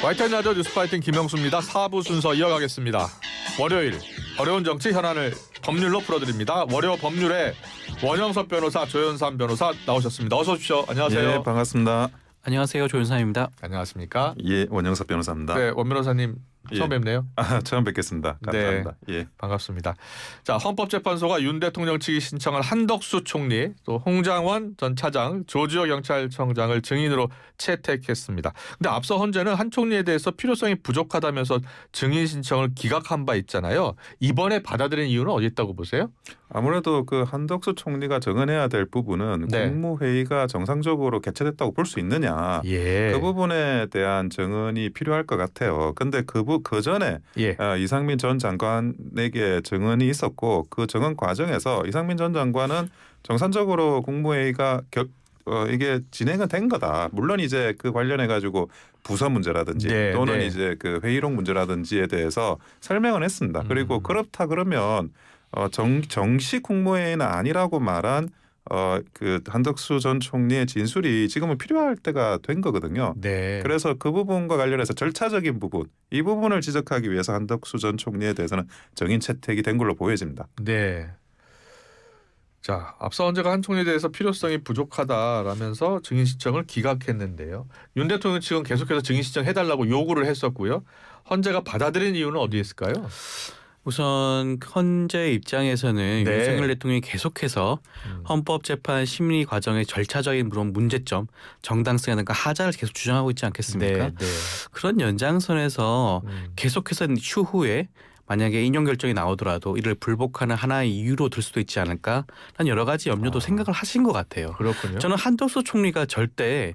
YTN 라디오 뉴스파이팅 김영수입니다. 4부 순서 이어가겠습니다. 월요일 어려운 정치 현안을 법률로 풀어드립니다. 월요 법률에 원영섭 변호사, 조현삼 변호사 나오셨습니다. 어서 오십시오. 안녕하세요. 예, 반갑습니다. 안녕하세요. 조윤삼입니다. 안녕하십니까? 예, 원영섭 변호사입니다. 네, 원 변호사님 처음 예. 뵙네요. 처음 뵙겠습니다. 감사합니다. 예. 반갑습니다. 자, 헌법재판소가 윤 대통령 측이 신청한 한덕수 총리, 또 홍장원 전 차장, 조지호 경찰청장을 증인으로 채택했습니다. 근데 앞서 헌재는 한 총리에 대해서 필요성이 부족하다면서 증인 신청을 기각한 바 있잖아요. 이번에 받아들인 이유는 어디 있다고 보세요? 아무래도 그 한덕수 총리가 정언해야 될 부분은 네. 국무회의가 정상적으로 개최됐다고 볼 수 있느냐. 예. 그 부분에 대한 정언이 필요할 것 같아요. 근데 그 전에 예. 이상민 전 장관에게 정언이 있었고 그 정언 과정에서 이상민 전 장관은 정상적으로 국무회의가 이게 진행은 된 거다. 물론 이제 그 관련해 가지고 부서 문제라든지 네, 또는 네. 이제 그 회의록 문제라든지에 대해서 설명은 했습니다. 그리고 그렇다 그러면 정식 국무회의는 아니라고 말한 그 한덕수 전 총리의 진술이 지금은 필요할 때가 된 거거든요. 네. 그래서 그 부분과 관련해서 절차적인 부분, 이 부분을 지적하기 위해서 한덕수 전 총리에 대해서는 정인 채택이 된 걸로 보여집니다. 네. 자, 앞서 헌재가 한 총리에 대해서 필요성이 부족하다라면서 증인 신청을 기각했는데요. 윤 대통령 측은 계속해서 증인 신청해달라고 요구를 했었고요. 헌재가 받아들인 이유는 어디에 있을까요? 우선 헌재 입장에서는 네. 윤석열 대통령이 계속해서 헌법재판 심리 과정의 절차적인 물론 문제점, 정당성이라든가 하자를 계속 주장하고 있지 않겠습니까? 네. 그런 연장선에서 계속해서 추후에 만약에 인용 결정이 나오더라도 이를 불복하는 하나의 이유로 들 수도 있지 않을까? 라는 여러 가지 염려도 생각을 하신 것 같아요. 그렇군요. 저는 한덕수 총리가 절대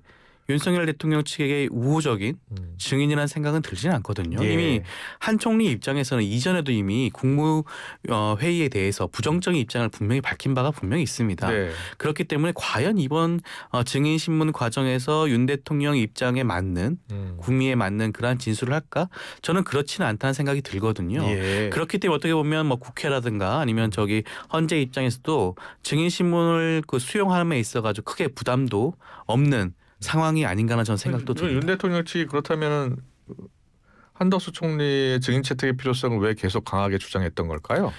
윤석열 대통령 측에게 우호적인 증인이라는 생각은 들지는 않거든요. 예. 이미 한 총리 입장에서는 이전에도 이미 국무회의에 대해서 부정적인 입장을 분명히 밝힌 바가 분명히 있습니다. 네. 그렇기 때문에 과연 이번 증인 신문 과정에서 윤 대통령 입장에 맞는 국미에 맞는 그러한 진술을 할까? 저는 그렇지는 않다는 생각이 들거든요. 예. 그렇기 때문에 어떻게 보면 뭐 국회라든가 아니면 저기 헌재 입장에서도 증인 신문을 그 수용함에 있어 가지고 크게 부담도 없는 상황이 아닌가라는 저는 생각도 듭니다. 윤 대통령 측이 그렇다면은 한덕수 총리의 증인 채택의 필요성을 왜 계속 강하게 주장했던 걸까요?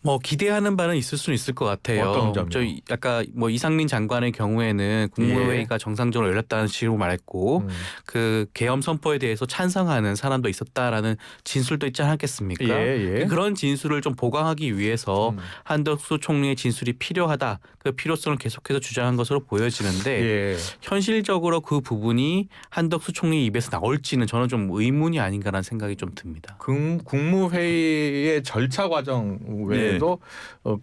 뭐 기대하는 바는 있을 수는 있을 것 같아요. 어떤 점이요? 저 아까 뭐 이상민 장관의 경우에는 국무회의가 정상적으로 열렸다는 식으로 말했고 그 계엄 선포에 대해서 찬성하는 사람도 있었다라는 진술도 있지 않았겠습니까? 예. 그런 진술을 좀 보강하기 위해서 한덕수 총리의 진술이 필요하다. 그 필요성을 계속해서 주장한 것으로 보여지는데 예. 현실적으로 그 부분이 한덕수 총리 입에서 나올지는 저는 좀 의문이 아닌가라는 생각이 좀 듭니다. 국무회의의 절차 과정 외에도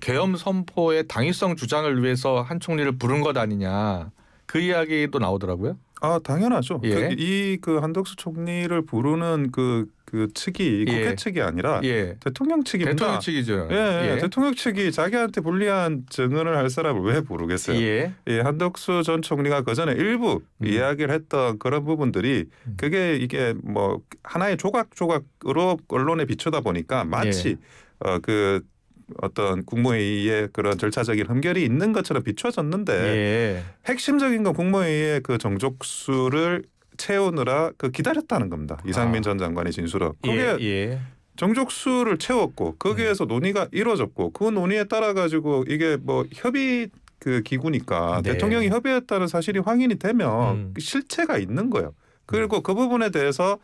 계엄 선포의 당위성 주장을 위해서 한 총리를 부른 것 아니냐 그 이야기도 나오더라고요. 당연하죠. 예. 그 한덕수 총리를 부르는 그 측이 국회 예. 측이 아니라 예. 대통령 측입니다. 대통령 측이죠. 예. 대통령 측이 자기한테 불리한 증언을 할 사람을 왜 부르겠어요? 예. 한덕수 전 총리가 그 전에 일부 이야기를 했던 그런 부분들이 그게 이게 뭐 하나의 조각으로 언론에 비추다 보니까 마치 그 어떤 국무회의에 그런 절차적인 흠결이 있는 것처럼 비춰졌는데 예. 핵심적인 건 국무회의의 그 정족수를 채우느라 그 기다렸다는 겁니다. 이상민 전 장관의 진술은. 그게 정족수를 채웠고 거기에서 논의가 이루어졌고 그 논의에 따라 가지고 이게 뭐 협의 그 기구니까 네. 대통령이 협의했다는 사실이 확인이 되면 실체가 있는 거예요. 그리고 그 부분에 대해서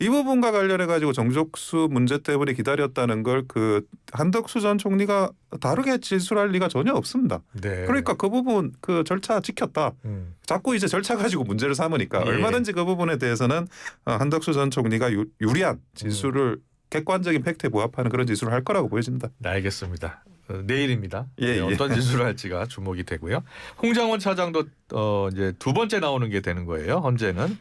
이 부분과 관련해 가지고 정족수 문제 때문에 기다렸다는 걸 그 한덕수 전 총리가 다르게 진술할 리가 전혀 없습니다. 네. 그러니까 그 부분 그 절차 지켰다. 자꾸 이제 절차 가지고 문제를 삼으니까 예. 얼마든지 그 부분에 대해서는 한덕수 전 총리가 유리한 진술을 객관적인 팩트에 부합하는 그런 진술을 할 거라고 보여집니다. 네, 알겠습니다. 내일입니다. 예. 어떤 진술을 할지가 주목이 되고요. 홍장원 차장도 이제 두 번째 나오는 게 되는 거예요. 헌재는.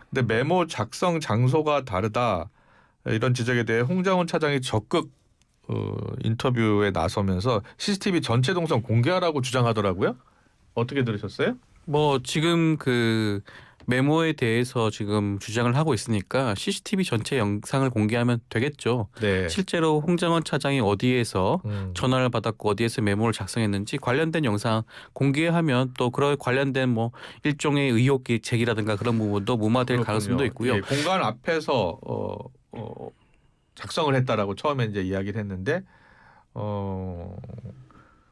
근데 메모 작성 장소가 다르다 이런 지적에 대해 홍장원 차장이 적극 인터뷰에 나서면서 CCTV 전체 동선 공개하라고 주장하더라고요. 어떻게 들으셨어요? 뭐 지금 그 메모에 대해서 지금 주장을 하고 있으니까 CCTV 전체 영상을 공개하면 되겠죠. 네. 실제로 홍장원 차장이 어디에서 전화를 받았고 어디에서 메모를 작성했는지 관련된 영상 공개하면 또 그런 관련된 뭐 일종의 의혹 제기라든가 그런 부분도 무마될 가능성도 있고요. 예, 공간 앞에서 작성을 했다라고 처음에 이제 이야기를 했는데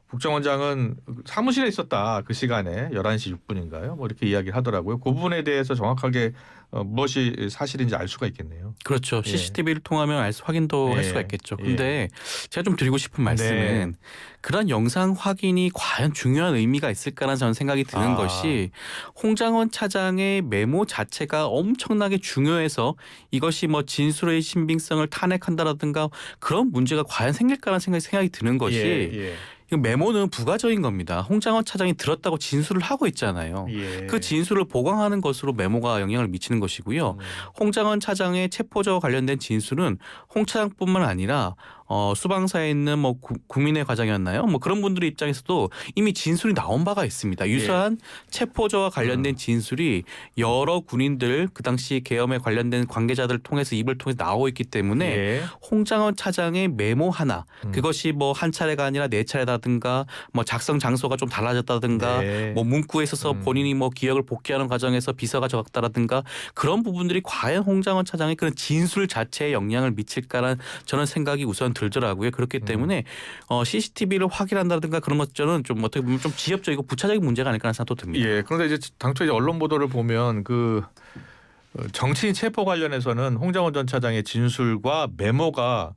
국정원장은 사무실에 있었다 그 시간에 11시 6분인가요? 뭐 이렇게 이야기를 하더라고요. 그 부분에 대해서 정확하게 무엇이 사실인지 알 수가 있겠네요. 그렇죠. 예. CCTV를 통하면 확인도 예. 할 수가 있겠죠. 예. 근데 제가 좀 드리고 싶은 말씀은 그런 영상 확인이 과연 중요한 의미가 있을까라는 저는 생각이 드는 것이 홍장원 차장의 메모 자체가 엄청나게 중요해서 이것이 뭐 진술의 신빙성을 탄핵한다라든가 그런 문제가 과연 생길까라는 생각이 드는 것이 예. 이 메모는 부가적인 겁니다. 홍장원 차장이 들었다고 진술을 하고 있잖아요. 예. 그 진술을 보강하는 것으로 메모가 영향을 미치는 것이고요. 홍장원 차장의 체포자와 관련된 진술은 홍 차장뿐만 아니라 수방사에 있는 뭐 국민의 과장이었나요? 뭐 그런 분들의 입장에서도 이미 진술이 나온 바가 있습니다. 유사한 체포자와 관련된 진술이 여러 군인들 그 당시 계엄에 관련된 관계자들을 통해서 입을 통해서 나오고 있기 때문에 예. 홍장원 차장의 메모 하나 그것이 뭐 한 차례가 아니라 네 차례다든가 뭐 작성 장소가 좀 달라졌다든가 네. 뭐 문구에 있어서 본인이 뭐 기억을 복귀하는 과정에서 비서가 적었다라든가 그런 부분들이 과연 홍장원 차장의 그런 진술 자체에 영향을 미칠까라는 저는 생각이 우선 들더라고요. 그렇기 때문에 CCTV를 확인한다든가 그런 것들은 좀 어떻게 보면 좀 지엽적이고 부차적인 문제가 아닐까 하는 생각도 듭니다. 예. 그런데 이제 당초 이제 언론 보도를 보면 그 정치인 체포 관련해서는 홍장원 전 차장의 진술과 메모가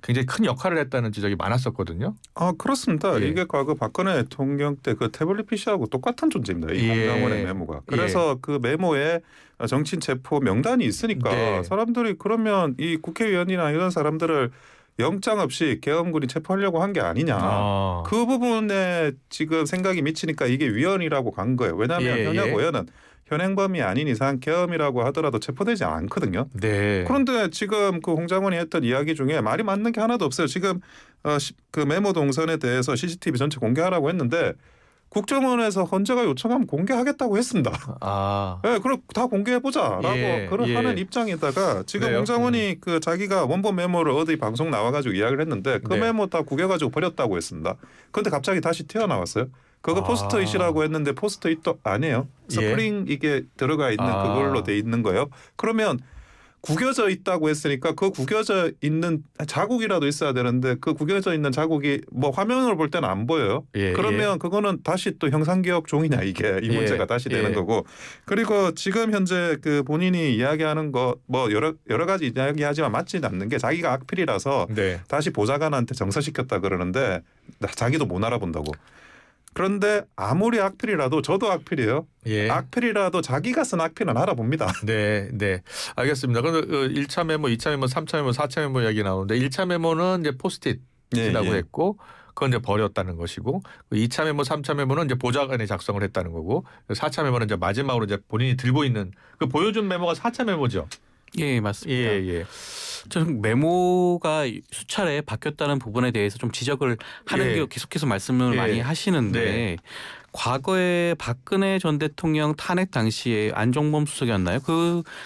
굉장히 큰 역할을 했다는 지적이 많았었거든요. 그렇습니다. 예. 이게 과거 박근혜 대통령 때 그 태블릿 PC하고 똑같은 존재입니다. 이 예. 홍장원의 메모가. 그래서 그 메모에 정치인 체포 명단이 있으니까 네. 사람들이 그러면 이 국회의원이나 이런 사람들을 영장 없이 계엄군이 체포하려고 한 게 아니냐. 그 부분에 지금 생각이 미치니까 이게 위헌이라고 간 거예요. 왜냐하면 예, 현역 예. 의원은 현행범이 아닌 이상 계엄이라고 하더라도 체포되지 않거든요. 네. 그런데 지금 그 홍장원이 했던 이야기 중에 말이 맞는 게 하나도 없어요. 지금 그 메모 동선에 대해서 CCTV 전체 공개하라고 했는데 국정원에서 헌재가 요청하면 공개하겠다고 했습니다. 네, 그럼 다 공개해보자라고 하는 입장에다가 지금 그래요? 홍장원이 그 자기가 원본 메모를 어디 방송 나와가지고 이야기를 했는데 그 네. 메모 다 구겨가지고 버렸다고 했습니다. 그런데 갑자기 다시 튀어나왔어요. 그거 포스트잇이라고 했는데 포스트잇도 아니에요. 스프링 이게 들어가 있는 그걸로 돼 있는 거예요. 그러면 구겨져 있다고 했으니까 그 구겨져 있는 자국이라도 있어야 되는데 그 구겨져 있는 자국이 뭐 화면으로 볼 때는 안 보여요. 그러면 그거는 다시 또 형상기억 종이냐 이게 이 문제가 다시 되는 거고. 그리고 지금 현재 그 본인이 이야기하는 거 뭐 여러 가지 이야기하지만 맞지 않는 게 자기가 악필이라서 다시 보좌관한테 정서시켰다 그러는데 자기도 못 알아본다고. 그런데 아무리 악필이라도 저도 악필이에요. 악필이라도 자기가 쓴 악필은 알아봅니다. 네. 알겠습니다. 그런데 1차 메모, 2차 메모, 3차 메모, 4차 메모 이야기 나오는데 1차 메모는 이제 포스트잇이라고 했고 그건 이제 버렸다는 것이고 2차 메모, 3차 메모는 이제 보좌관이 작성을 했다는 거고 4차 메모는 이제 마지막으로 이제 본인이 들고 있는 그 보여준 메모가 4차 메모죠. 예, 맞습니다. 저는 메모가 수차례 바뀌었다는 부분에 대해서 좀 지적을 하는 게 계속해서 말씀을 많이 하시는데 과거에 박근혜 전 대통령 탄핵 당시에 안종범 수석이었나요?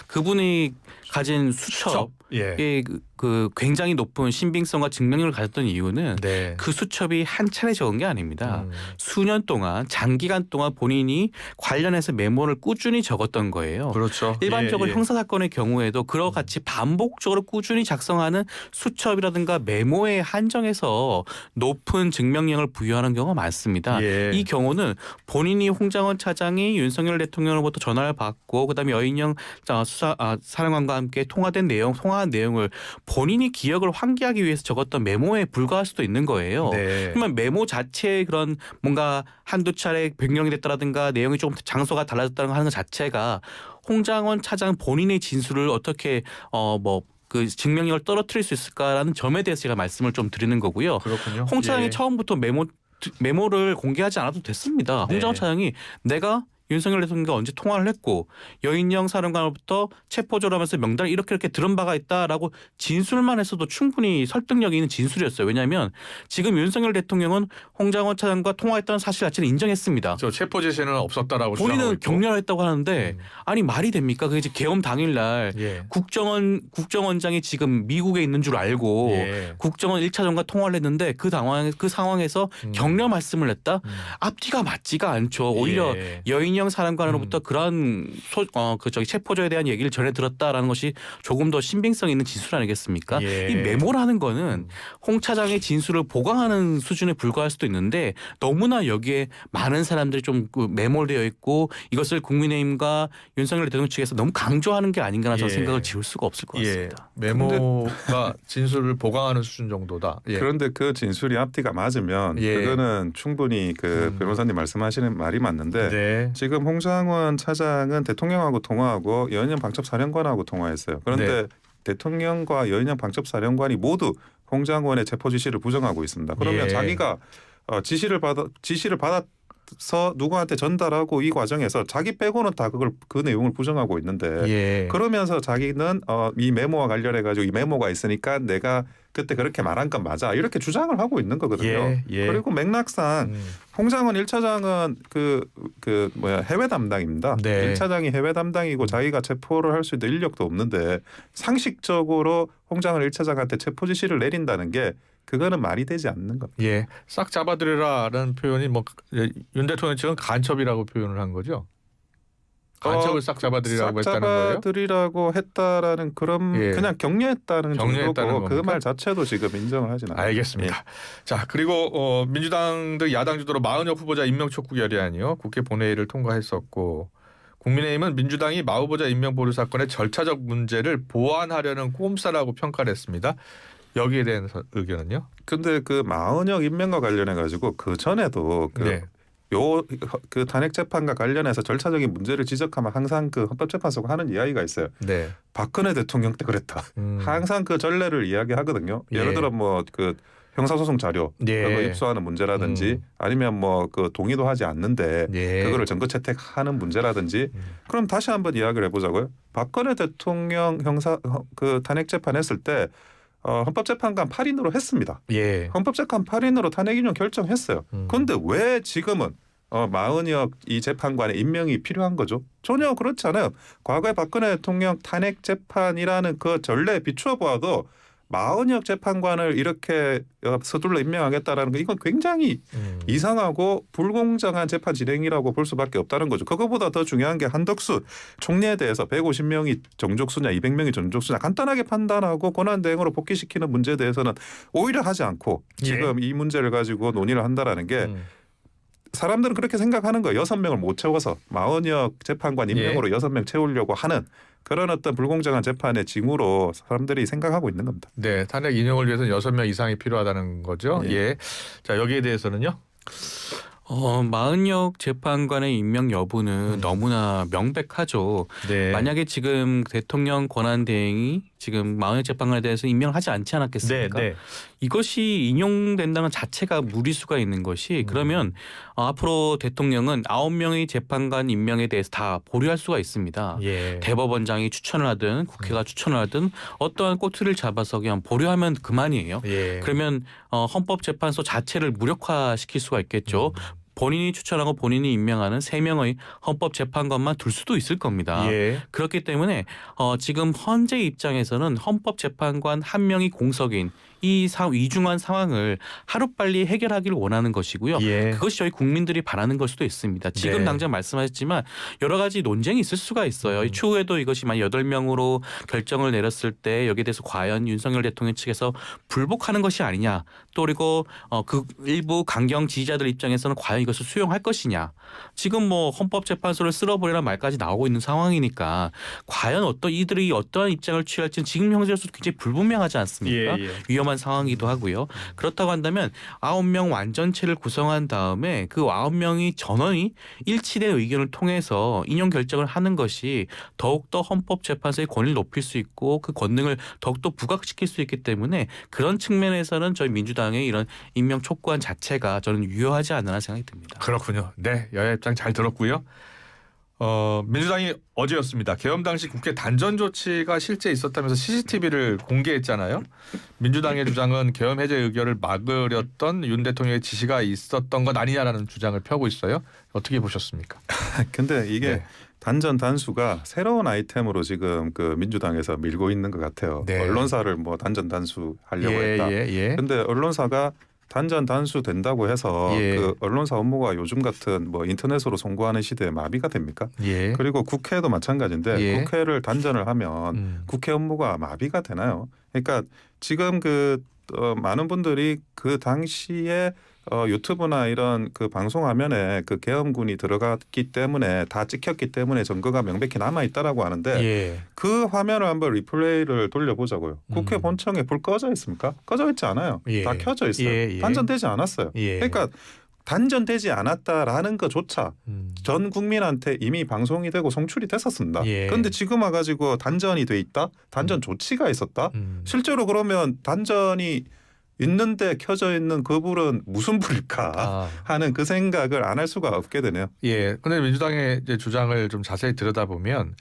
그분이 가진 수첩에 그 굉장히 높은 신빙성과 증명력을 가졌던 이유는 그 수첩이 한 차례 적은 게 아닙니다. 수년 동안 장기간 동안 본인이 관련해서 메모를 꾸준히 적었던 거예요. 그렇죠. 일반적으로 형사사건의 경우에도 그와 같이 반복적으로 꾸준히 작성하는 수첩이라든가 메모에 한정해서 높은 증명력을 부여하는 경우가 많습니다. 이 경우는 본인이 홍장원 차장이 윤석열 대통령으로부터 전화를 받고 그다음에 여인영 사령관과 함께 통화한 내용을 본인이 기억을 환기하기 위해서 적었던 메모에 불과할 수도 있는 거예요. 그러면 메모 자체에 그런 뭔가 한두 차례 변경이 됐다라든가 내용이 조금 장소가 달라졌다는 거 하는 것 자체가 홍장원 차장 본인의 진술을 어떻게 그 증명력을 떨어뜨릴 수 있을까라는 점에 대해서 제가 말씀을 좀 드리는 거고요. 그렇군요. 홍 차장이 처음부터 메모를 공개하지 않아도 됐습니다. 홍장원 차장이 내가 윤석열 대통령과 언제 통화를 했고 여인영 사령관으로부터 체포조를 하면서 명단을 이렇게 들은 바가 있다라고 진술만 했어도 충분히 설득력이 있는 진술이었어요. 왜냐하면 지금 윤석열 대통령은 홍장원 차장과 통화했다는 사실 자체를 인정했습니다. 저 체포 제시는 없었다라고 주장하고 본인은 있고. 격려했다고 하는데 아니 말이 됩니까? 그게 이제 계엄 당일날 예. 국정원장이 지금 미국에 있는 줄 알고 예. 국정원 1차장과 통화를 했는데 그 상황에서 격려 말씀을 했다? 앞뒤가 맞지가 않죠. 오히려 예. 여인영 사령관으로부터 그런 체포조에 대한 얘기를 전해 들었다라는 것이 조금 더 신빙성 있는 진술 아니겠습니까? 예. 이 메모라는 거는 홍 차장의 진술을 보강하는 수준에 불과할 수도 있는데 너무나 여기에 많은 사람들이 좀 매몰되어 있고 이것을 국민의힘과 윤석열 대통령 측에서 너무 강조하는 게 아닌가나 저는 예. 생각을 지울 수가 없을 것 예. 같습니다. 메모가 진술을 보강하는 수준 정도다. 예. 그런데 그 진술이 앞뒤가 맞으면 예. 그거는 충분히 그 변호사님 말씀하시는 말이 맞는데 네. 지금 홍장원 차장은 대통령하고 통화하고 여인영 방첩사령관하고 통화했어요. 그런데 네. 대통령과 여인영 방첩사령관이 모두 홍장원의 체포 지시를 부정하고 있습니다. 그러면 예. 자기가 지시를 받아서 누구한테 전달하고 이 과정에서 자기 빼고는 다 그 내용을 부정하고 있는데 예. 그러면서 자기는 이 메모와 관련해 가지고 이 메모가 있으니까 내가 그때 그렇게 말한 건 맞아 이렇게 주장을 하고 있는 거거든요. 예. 예. 그리고 맥락상 홍장원 1차장은 해외 담당입니다. 네. 1차장이 해외 담당이고 자기가 체포를 할 수 있는 인력도 없는데 상식적으로 홍장원 1차장한테 체포 지시를 내린다는 게 그거는 말이 되지 않는 겁니다. 예. 싹 잡아들여라라는 표현이 윤 대통령 측은 간첩이라고 표현을 한 거죠. 간첩을 싹 잡아들이라고 싹 했다는 거예요? 잡아들이라고 했다라는 그런 예. 그냥 격려했다는 격려했다는 정도고 그 겁니까? 말 자체도 지금 인정을 하진 않아요. 알겠습니다. 자, 그리고 민주당 등 야당 주도로 마은혁 후보자 임명 촉구 결의안이요. 국회 본회의를 통과했었고 국민의힘은 민주당이 마 후보자 임명 보류 사건의 절차적 문제를 보완하려는 꼼수라고 평가를 했습니다. 여기에 대한 의견은요? 근데 그 마은혁 임명과 관련해 가지고 그 전에도 네. 그 탄핵 재판과 관련해서 절차적인 문제를 지적하면 항상 그 헌법재판소가 하는 이야기가 있어요. 네. 박근혜 대통령 때 그랬다. 항상 그 전례를 이야기하거든요. 예. 예를 들어 그 형사소송 자료 예. 그거 입수하는 문제라든지 아니면 그 동의도 하지 않는데 예. 그거를 증거 채택하는 문제라든지 그럼 다시 한번 이야기를 해보자고요. 박근혜 대통령 그 탄핵 재판했을 때 헌법재판관 8인으로 했습니다. 예. 헌법재판 8인으로 탄핵 인용 결정했어요. 그런데 왜 지금은 마은혁 이 재판관의 임명이 필요한 거죠? 전혀 그렇지 않아요. 과거에 박근혜 대통령 탄핵 재판이라는 그 전례에 비추어 보아도 마은혁 재판관을 이렇게 서둘러 임명하겠다라는 거 이건 굉장히 이상하고 불공정한 재판 진행이라고 볼 수밖에 없다는 거죠. 그거보다 더 중요한 게 한덕수 총리에 대해서 150명이 정족수냐 200명이 정족수냐 간단하게 판단하고 권한대행으로 복귀시키는 문제에 대해서는 오히려 하지 않고 지금 이 문제를 가지고 논의를 한다라는 게 사람들은 그렇게 생각하는 거예요. 6명을 못 채워서 마은혁 재판관 임명으로 6명 채우려고 하는 그런 어떤 불공정한 재판의 징후로 사람들이 생각하고 있는 겁니다. 네, 탄핵 인용을 위해서는 6명 이상이 필요하다는 거죠. 예. 예. 자, 여기에 대해서는요. 마은혁 재판관의 임명 여부는 너무나 명백하죠. 네. 만약에 지금 대통령 권한대행이 지금 마은혁 재판관에 대해서 임명하지 않지 않았겠습니까? 네. 이것이 인용된다는 자체가 무리수가 있는 것이 그러면 앞으로 대통령은 9명의 재판관 임명에 대해서 다 보류할 수가 있습니다. 예. 대법원장이 추천을 하든 국회가 추천을 하든 어떠한 꼬투리를 잡아서 그냥 보류하면 그만이에요. 예. 그러면 헌법재판소 자체를 무력화시킬 수가 있겠죠. 본인이 추천하고 본인이 임명하는 3명의 헌법재판관만 둘 수도 있을 겁니다. 예. 그렇기 때문에 지금 현재 입장에서는 헌법재판관 1명이 공석인 이 위중한 상황을 하루빨리 해결하기를 원하는 것이고요. 예. 그것이 저희 국민들이 바라는 걸 수도 있습니다. 지금 네. 당장 말씀하셨지만 여러 가지 논쟁이 있을 수가 있어요. 추후에도 이것이 만약 8명으로 결정을 내렸을 때 여기에 대해서 과연 윤석열 대통령 측에서 불복하는 것이 아니냐. 또 그리고 그 일부 강경 지지자들 입장에서는 과연 이것을 수용할 것이냐. 지금 헌법재판소를 쓸어버리라는 말까지 나오고 있는 상황이니까 과연 이들이 어떠한 입장을 취할지는 지금 형제로서 굉장히 불분명하지 않습니까? 예. 위험한 상황이기도 하고요. 그렇다고 한다면 9명 완전체를 구성한 다음에 그 9명이 전원이 일치된 의견을 통해서 인용 결정을 하는 것이 더욱더 헌법재판소의 권위를 높일 수 있고 그 권능을 더욱더 부각시킬 수 있기 때문에 그런 측면에서는 저희 민주당의 이런 임명 촉구안 자체가 저는 유효하지 않나 생각이 듭니다. 그렇군요. 네, 여야 입장 잘 들었고요. 민주당이 어제였습니다. 계엄 당시 국회 단전 조치가 실제 있었다면서 CCTV를 공개했잖아요. 민주당의 주장은 계엄 해제 의결을 막으렸던 윤 대통령의 지시가 있었던 것 아니냐라는 주장을 펴고 있어요. 어떻게 보셨습니까? 근데 이게 네. 단전 단수가 새로운 아이템으로 지금 그 민주당에서 밀고 있는 것 같아요. 네. 언론사를 뭐 단전 단수하려고 했다. 예. 근데 언론사가 단전 단수 된다고 해서 예. 그 언론사 업무가 요즘 같은 뭐 인터넷으로 송고하는 시대에 마비가 됩니까? 예. 그리고 국회도 마찬가지인데 예. 국회를 단전을 하면 국회 업무가 마비가 되나요? 그러니까 지금 많은 분들이 그 당시에 유튜브나 이런 그 방송 화면에 그 계엄군이 들어갔기 때문에 다 찍혔기 때문에 증거가 명백히 남아 있다라고 하는데 예. 그 화면을 한번 리플레이를 돌려보자고요. 국회 본청에 불 꺼져 있습니까? 꺼져 있지 않아요. 예. 다 켜져 있어요. 예. 단전되지 않았어요. 예. 그러니까 단전되지 않았다라는 것조차 전 국민한테 이미 방송이 되고 송출이 됐었습니다. 예. 그런데 지금 와가지고 단전이 돼 있다? 단전 조치가 있었다? 실제로 그러면 단전이 있는데 켜져 있는 그 불은 무슨 불일까 하는 그 생각을 안 할 수가 없게 되네요. 예. 근데 민주당의 이제 주장을 좀 자세히 들여다보면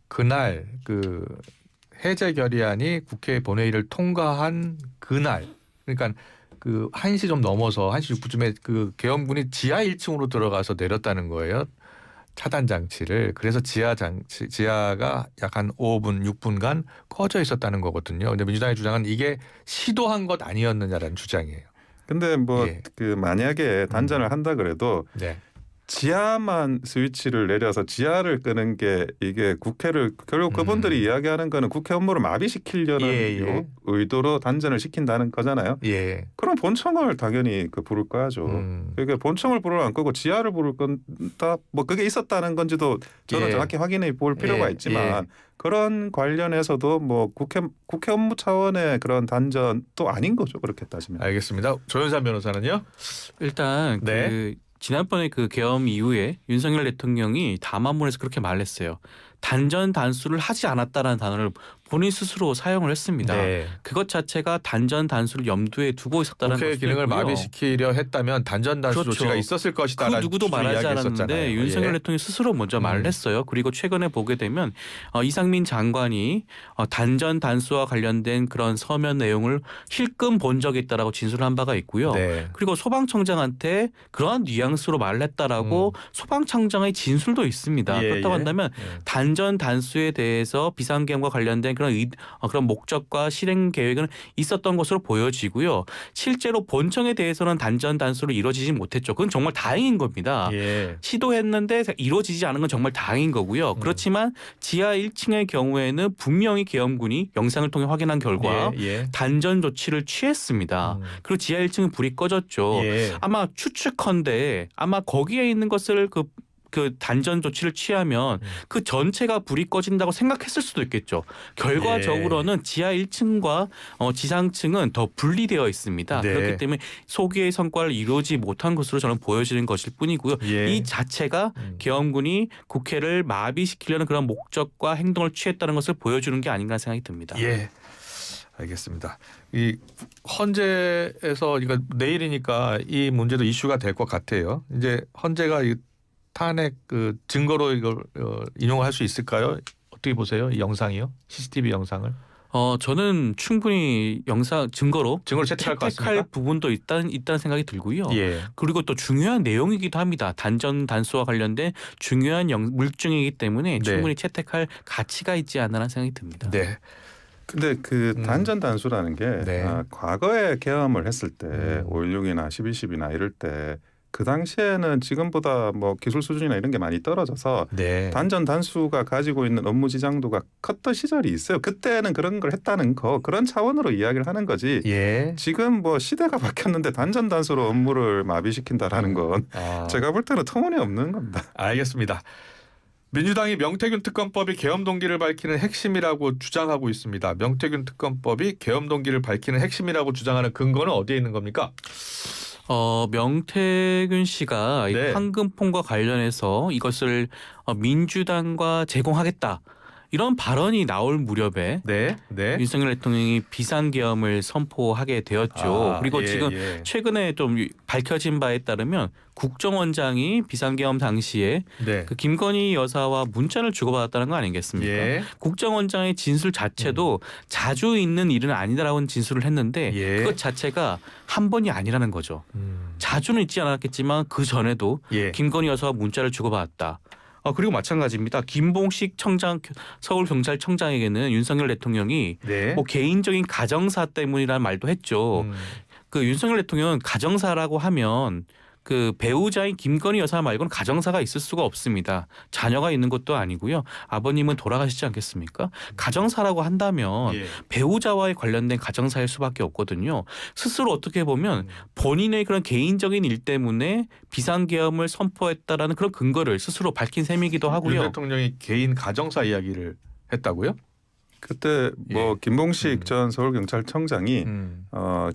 그날 그 해제 결의안이 국회 본회의를 통과한 그날, 그러니까 그 1시 좀 넘어서 1시 6분쯤에 그 계엄군이 지하 1층으로 들어가서 내렸다는 거예요. 차단 장치를. 그래서 지하가 약 한 5분, 6분간 꺼져 있었다는 거거든요. 근데 민주당의 주장은 이게 시도한 것 아니었느냐라는 주장이에요. 근데 뭐 예. 그 만약에 단전을 한다 그래도 네. 지하만 스위치를 내려서 지하를 끄는 게 이게 국회를 결국 그분들이 이야기하는 거는 국회 업무를 마비시키려는 예. 의도로 단전을 시킨다는 거잖아요. 예. 그럼 본청을 당연히 부를 거야죠. 그러니까 본청을 불을 안 끄고 지하를 부를 건다 뭐 그게 있었다는 건지도 저는 예. 정확히 확인해 볼 필요가 예. 있지만 그런 관련해서도 뭐 국회 업무 차원의 그런 단전도 아닌 거죠. 그렇게 따지면. 알겠습니다. 조현산 변호사는요? 일단 네. 그 지난번에 그 계엄 이후에 윤석열 대통령이 담화문에서 그렇게 말했어요. 단전 단수를 하지 않았다라는 단어를 본인 스스로 사용을 했습니다. 네. 그것 자체가 단전 단수를 염두에 두고 있었다는 국회 것도 기능을 있고요. 마비시키려 했다면 단전 단수 그렇죠. 조치가 있었을 그 것이다라는 누구도 말하지 않았는데 윤석열 대통령이 스스로 먼저 말을 했어요. 그리고 최근에 보게 되면 이상민 장관이 단전 단수와 관련된 그런 서면 내용을 힐끔 본 적이 있다라고 진술한 바가 있고요. 네. 그리고 소방청장한테 그러한 뉘앙스로 말을 했다라고 소방청장의 진술도 있습니다. 예, 그렇다고 예. 한다면 단전 단수에 대해서 비상계엄과 관련된 그런 목적과 실행 계획은 있었던 것으로 보여지고요. 실제로 본청에 대해서는 단전 단수로 이루어지지 못했죠. 그건 정말 다행인 겁니다. 예. 시도했는데 이루어지지 않은 건 정말 다행인 거고요. 그렇지만 지하 1층의 경우에는 분명히 계엄군이 영상을 통해 확인한 결과 예. 단전 조치를 취했습니다. 그리고 지하 1층은 불이 꺼졌죠. 예. 아마 추측컨대 아마 거기에 있는 것을 그 단전 조치를 취하면 그 전체가 불이 꺼진다고 생각했을 수도 있겠죠. 결과적으로는 지하 1층과 지상층은 더 분리되어 있습니다. 네. 그렇기 때문에 소기의 성과를 이루지 못한 것으로 저는 보여지는 것일 뿐이고요. 예. 이 자체가 계엄군이 국회를 마비시키려는 그런 목적과 행동을 취했다는 것을 보여주는 게 아닌가 생각이 듭니다. 예. 알겠습니다. 이 헌재에서 이거 내일이니까 이 문제도 이슈가 될 것 같아요. 이제 헌재가 이 탄핵 그 증거로 이걸 인용할 수 있을까요? 어떻게 보세요? 이 영상이요? CCTV 영상을? 저는 충분히 증거로 채택할 것 채택할 같습니까? 부분도 있다는 생각이 들고요. 예. 그리고 또 중요한 내용이기도 합니다. 단전 단수와 관련된 중요한 물증이기 때문에 네. 충분히 채택할 가치가 있지 않나라는 생각이 듭니다. 네. 근데 그 단전 단수라는 게 네. 과거에 계엄을 했을 때 5.16이나 12.12나 이럴 때 그 당시에는 지금보다 뭐 기술 수준이나 이런 게 많이 떨어져서 네. 단전 단수가 가지고 있는 업무 지장도가 컸던 시절이 있어요. 그때는 그런 걸 했다는 거 그런 차원으로 이야기를 하는 거지. 예. 지금 뭐 시대가 바뀌었는데 단전 단수로 업무를 마비시킨다라는 건 제가 볼 때는 터무니없는 겁니다. 알겠습니다. 민주당이 명태균 특검법이 계엄 동기를 밝히는 핵심이라고 주장하고 있습니다. 명태균 특검법이 계엄 동기를 밝히는 핵심이라고 주장하는 근거는 어디에 있는 겁니까? 명태균 씨가 네. 황금폰과 관련해서 이것을 민주당과 제공하겠다. 이런 발언이 나올 무렵에 네, 네. 윤석열 대통령이 비상계엄을 선포하게 되었죠. 그리고 예, 지금 예. 최근에 좀 밝혀진 바에 따르면 국정원장이 비상계엄 당시에 네. 그 김건희 여사와 문자를 주고받았다는 거 아니겠습니까? 예. 국정원장의 진술 자체도 자주 있는 일은 아니다라고 진술을 했는데 예. 그것 자체가 한 번이 아니라는 거죠. 음. 자주는 있지 않았겠지만 그 전에도 예. 김건희 여사와 문자를 주고받았다. 그리고 마찬가지입니다. 김봉식 청장 서울경찰청장에게는 윤석열 대통령이 네. 뭐 개인적인 가정사 때문이라는 말도 했죠. 그 윤석열 대통령은 가정사라고 하면 그 배우자인 김건희 여사 말고는 가정사가 있을 수가 없습니다. 자녀가 있는 것도 아니고요. 아버님은 돌아가시지 않겠습니까? 가정사라고 한다면 예. 배우자와의 관련된 가정사일 수밖에 없거든요. 스스로 어떻게 보면 본인의 그런 개인적인 일 때문에 비상계엄을 선포했다라는 그런 근거를 스스로 밝힌 셈이기도 윤 하고요. 대통령이 개인 가정사 이야기를 했다고요? 그때 뭐 예. 김봉식 전 서울경찰청장이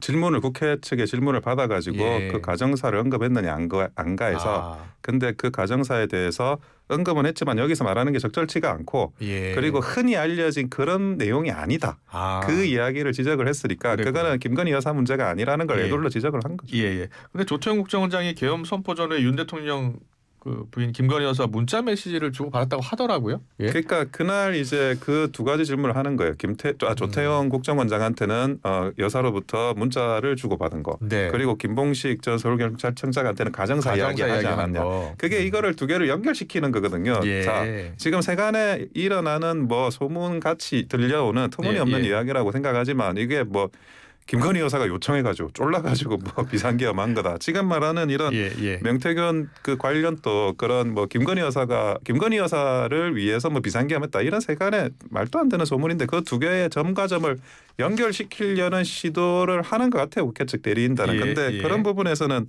질문을 국회 측의 질문을 받아가지고 예. 그 가정사를 언급했느냐 안가해서 근데 그 가정사에 대해서 언급은 했지만 여기서 말하는 게 적절치가 않고 예. 그리고 흔히 알려진 그런 내용이 아니다. 그 이야기를 지적을 했으니까 그랬구나. 그거는 김건희 여사 문제가 아니라는 걸 예. 애둘러 지적을 한 거죠. 예, 예. 근데 조태용 국정원장이 계엄 선포 전에 윤 대통령 그 부인 김건희 여사 문자 메시지를 주고 받았다고 하더라고요. 예. 그러니까 그날 이제 그 두 가지 질문을 하는 거예요. 조태용 국정원장한테는 여사로부터 문자를 주고 받은 거. 네. 그리고 김봉식 전 서울경찰청장한테는 가정사 이야기 하지 이야기하는 않았냐. 거. 그게 이거를 두 개를 연결시키는 거거든요. 예. 자, 지금 세간에 일어나는 뭐 소문 같이 들려오는 터무니없는 예, 예. 이야기라고 생각하지만 이게 뭐 김건희 여사가 요청해가지고 쫄라가지고 뭐 비상계엄한 거다. 지금 말하는 이런 예, 예. 명태균 그 관련 또 그런 뭐 김건희 여사를 위해서 뭐 비상계엄했다 이런 세간에 말도 안 되는 소문인데 그 두 개의 점과 점을 연결시키려는 시도를 하는 것 같아요. 국회 측 대리인단은. 예, 근데 예. 그런 부분에서는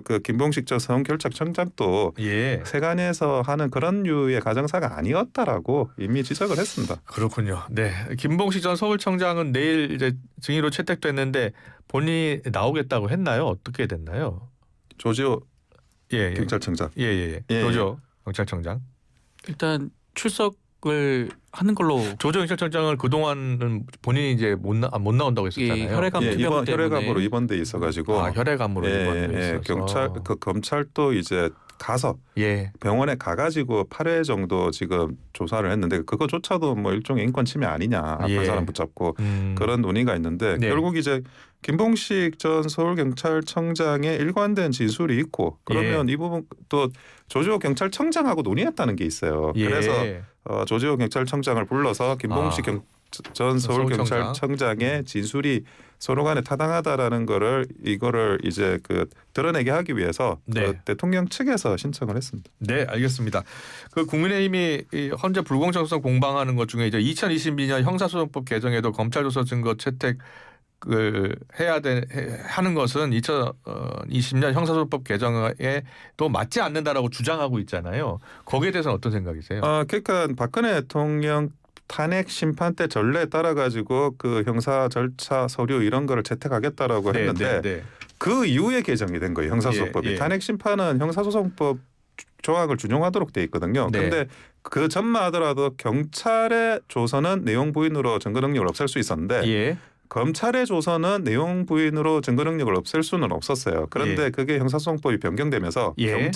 그 김봉식 전 서울경찰청장도 예. 세간에서 하는 그런 류의 가정사가 아니었다라고 이미 지적을 했습니다. 그렇군요. 네. 김봉식 전 서울청장은 내일 이제 증인으로 채택됐는데 본인이 나오겠다고 했나요? 어떻게 됐나요? 조지호 예, 예. 경찰청장. 예, 예. 예, 조조 경찰청장. 일단 출석을 하는 걸로 조조 경찰청장을 그동안은 본인이 이제 못 나온다고 했었잖아요. 혈액암 예, 투병 때문에 혈액암으로 입원돼 있어가지고 혈액암으로 입원돼 있어서. 경찰 검찰도 이제 가서 예. 병원에 가가지고 8회 정도 지금 조사를 했는데 그거조차도 뭐 일종의 인권 침해 아니냐 아픈 예. 사람 붙잡고 그런 논의가 있는데 네. 결국 이제 김봉식 전 서울경찰청장의 일관된 진술이 있고 그러면 예. 이 부분 또 조지호 경찰청장하고 논의했다는 게 있어요. 예. 그래서 조지호 경찰청장을 불러서 김봉식 전 서울경찰청장의 진술이 서로 간에 타당하다라는 이거를 이제 그 드러내게 하기 위해서 네. 그 대통령 측에서 신청을 했습니다. 네, 알겠습니다. 그 국민의힘이 이 헌재 불공정성 공방하는 것 중에 이제 2022년 형사소송법 개정에도 검찰 조서 증거 채택을 하는 것은 2020년 형사소송법 개정에 또 맞지 않는다라고 주장하고 있잖아요. 거기에 대해서는 어떤 생각이세요? 그러니까 박근혜 대통령 탄핵 심판 때 전례에 따라 가지고 그 형사 절차 서류 이런 거를 채택하겠다라고 했는데 그 이후에 개정이 된 거예요. 형사소송법이. 예, 예. 탄핵 심판은 형사소송법 조항을 준용하도록 돼 있거든요. 네. 그런데 그 전만 하더라도 경찰의 조서는 내용 부인으로 증거 능력을 없앨 수 있었는데 예. 검찰의 조서는 내용 부인으로 증거 능력을 없앨 수는 없었어요. 그런데 예. 그게 형사소송법이 변경되면서 예.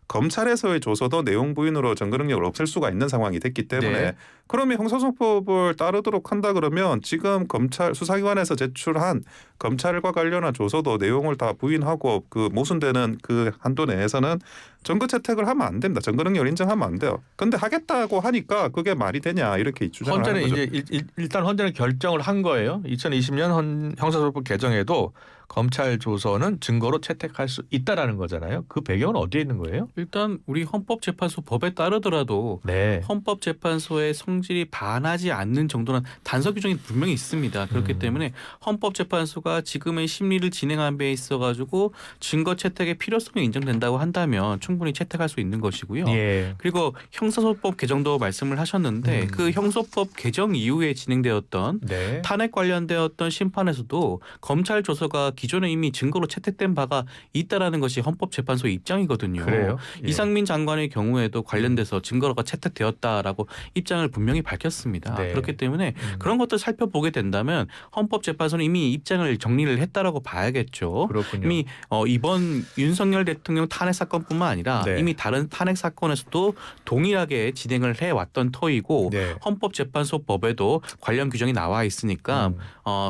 검찰에서의 조서도 내용 부인으로 증거 능력을 없앨 수가 있는 상황이 됐기 때문에 네. 그러면 형사소송법을 따르도록 한다 그러면 지금 검찰 수사기관에서 제출한 검찰과 관련한 조서도 내용을 다 부인하고 그 모순되는 그 한도 내에서는 증거 채택을 하면 안 됩니다. 증거 능력을 인정하면 안 돼요. 근데 하겠다고 하니까 그게 말이 되냐 이렇게 주장을 하는 헌재는 거죠. 이제 일단 헌재는 결정을 한 거예요. 2020년 형사소송법 개정에도 검찰 조서는 증거로 채택할 수 있다라는 거잖아요. 그 배경은 어디에 있는 거예요? 일단 우리 헌법재판소 법에 따르더라도 네. 헌법재판소의 성질이 반하지 않는 정도는 단서 규정이 분명히 있습니다. 그렇기 때문에 헌법재판소가 지금의 심리를 진행한 데 있어가지고 증거 채택의 필요성이 인정된다고 한다면 충분히 채택할 수 있는 것이고요. 예. 그리고 형사소법 개정도 말씀을 하셨는데 그 형소법 개정 이후에 진행되었던 네. 탄핵 관련되었던 심판에서도 검찰 조서가 기존에 이미 증거로 채택된 바가 있다라는 것이 헌법재판소의 입장이거든요. 그래요? 예. 이상민 장관의 경우에도 관련돼서 증거가 채택되었다라고 입장을 분명히 밝혔습니다. 네. 그렇기 때문에 그런 것들 살펴보게 된다면 헌법재판소는 이미 입장을 정리를 했다라고 봐야겠죠. 그렇군요. 이미 이번 윤석열 대통령 탄핵 사건뿐만 아니라 네. 이미 다른 탄핵 사건에서도 동일하게 진행을 해왔던 터이고 네. 헌법재판소 법에도 관련 규정이 나와 있으니까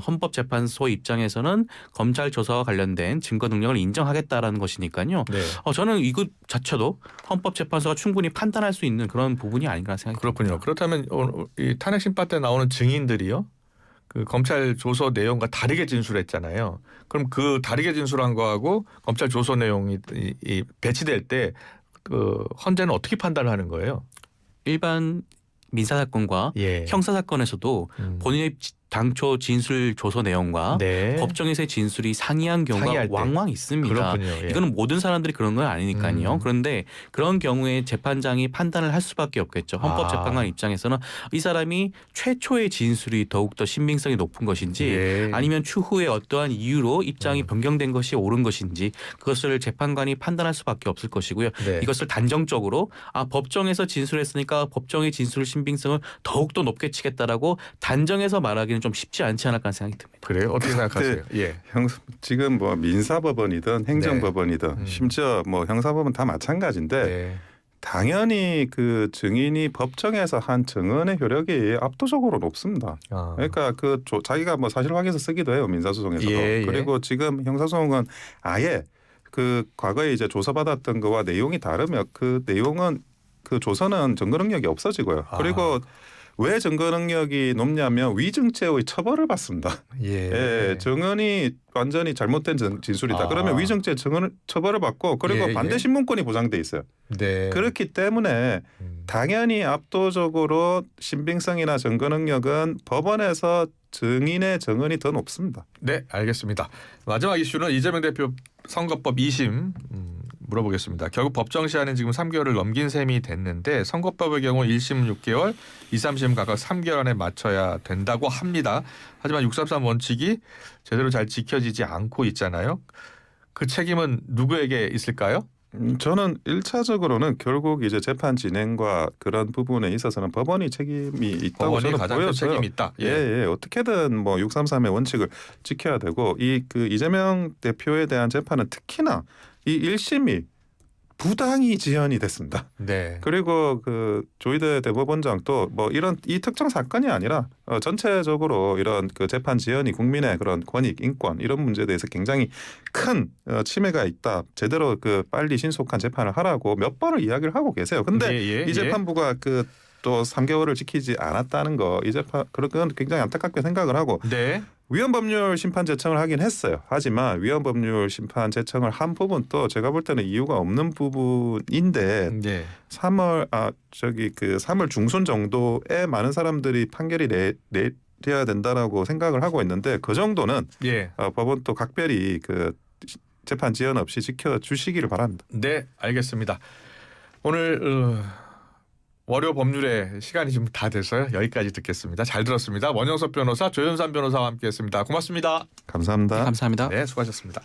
헌법재판소 입장에서는 검찰 조사와 관련된 증거 능력을 인정하겠다라는 것이니까요. 네. 저는 이것 자체도 헌법재판소가 충분히 판단할 수 있는 그런 부분이 아닌가 생각합니다. 그렇군요. 그렇다면 이 탄핵 심판 때 나오는 증인들이요, 그 검찰 조서 내용과 다르게 진술했잖아요. 그럼 그 다르게 진술한 거하고 검찰 조서 내용이 이 배치될 때 그 헌재는 어떻게 판단을 하는 거예요? 일반 민사사건과 예. 형사사건에서도 본인의 당초 진술 조서 내용과 네. 법정에서의 진술이 상이한 경우가 상이할 때. 왕왕 있습니다. 그렇군요. 예. 이거는 모든 사람들이 그런 건 아니니까요. 그런데 그런 경우에 재판장이 판단을 할 수밖에 없겠죠. 헌법재판관 입장에서는 이 사람이 최초의 진술이 더욱더 신빙성이 높은 것인지 예. 아니면 추후에 어떠한 이유로 입장이 변경된 것이 옳은 것인지 그것을 재판관이 판단할 수밖에 없을 것이고요. 네. 이것을 단정적으로 법정에서 진술했으니까 법정의 진술 신빙성을 더욱더 높게 치겠다라고 단정해서 말하기는 좀 쉽지 않지 않을까 하는 생각이 듭니다. 그래요? 어떻게 생각하세요? 예. 지금 뭐 민사법원이든 행정법원이든 네. 심지어 뭐 형사법원 다 마찬가지인데 네. 당연히 그 증인이 법정에서 한 증언의 효력이 압도적으로 높습니다. 아. 그러니까 자기가 뭐 사실 확인서 쓰기도 해요, 민사소송에서도. 예, 예. 그리고 지금 형사소송은 아예 그 과거에 이제 조사받았던 거와 내용이 다르면 그 내용은 그 조서는 증거 능력이 없어지고요. 그리고 왜 증거 능력이 높냐면 위증죄의 처벌을 받습니다. 예. 예, 증언이 완전히 잘못된 진술이다. 그러면 위증죄 증언 처벌을 받고 그리고 예, 반대 예. 신문권이 보장돼 있어요. 네. 그렇기 때문에 당연히 압도적으로 신빙성이나 증거 능력은 법원에서 증인의 증언이 더 높습니다. 네, 알겠습니다. 마지막 이슈는 이재명 대표 선거법 2심 물어보겠습니다. 결국 법정 시한은 지금 3개월을 넘긴 셈이 됐는데 선거법의 경우 1심 6개월, 2, 3심 각각 3개월 안에 맞춰야 된다고 합니다. 하지만 633 원칙이 제대로 잘 지켜지지 않고 있잖아요. 그 책임은 누구에게 있을까요? 저는 1차적으로는 결국 이제 재판 진행과 그런 부분에 있어서는 법원이 책임이 있다고 법원이 저는 가장 큰 보여져요. 책임이 있다. 예, 어떻게든 뭐 633의 원칙을 지켜야 되고 그 이재명 대표에 대한 재판은 특히나 이 1심이 부당히 지연이 됐습니다. 네. 그리고 그 조희대 대법원장도 뭐 이런 이 특정 사건이 아니라 전체적으로 이런 그 재판 지연이 국민의 그런 권익, 인권 이런 문제에 대해서 굉장히 큰 침해가 있다. 제대로 그 빨리 신속한 재판을 하라고 몇 번을 이야기를 하고 계세요. 근데 이 재판부가 그 또 3개월을 지키지 않았다는 거 이 재판 그건 굉장히 안타깝게 생각을 하고 네. 위헌법률 심판 제청을 하긴 했어요. 하지만 위헌법률 심판 제청을 한 부분도 제가 볼 때는 이유가 없는 부분인데 네. 3월 중순 정도에 많은 사람들이 판결이 내려야 된다라고 생각을 하고 있는데 그 정도는 예. 법원 또 각별히 그 재판 지연 없이 지켜주시기를 바랍니다. 네, 알겠습니다. 오늘 월요 법률의 시간이 좀 다 돼서요. 여기까지 듣겠습니다. 잘 들었습니다. 원영섭 변호사, 조현삼 변호사와 함께했습니다. 고맙습니다. 감사합니다. 감사합니다. 네, 수고하셨습니다.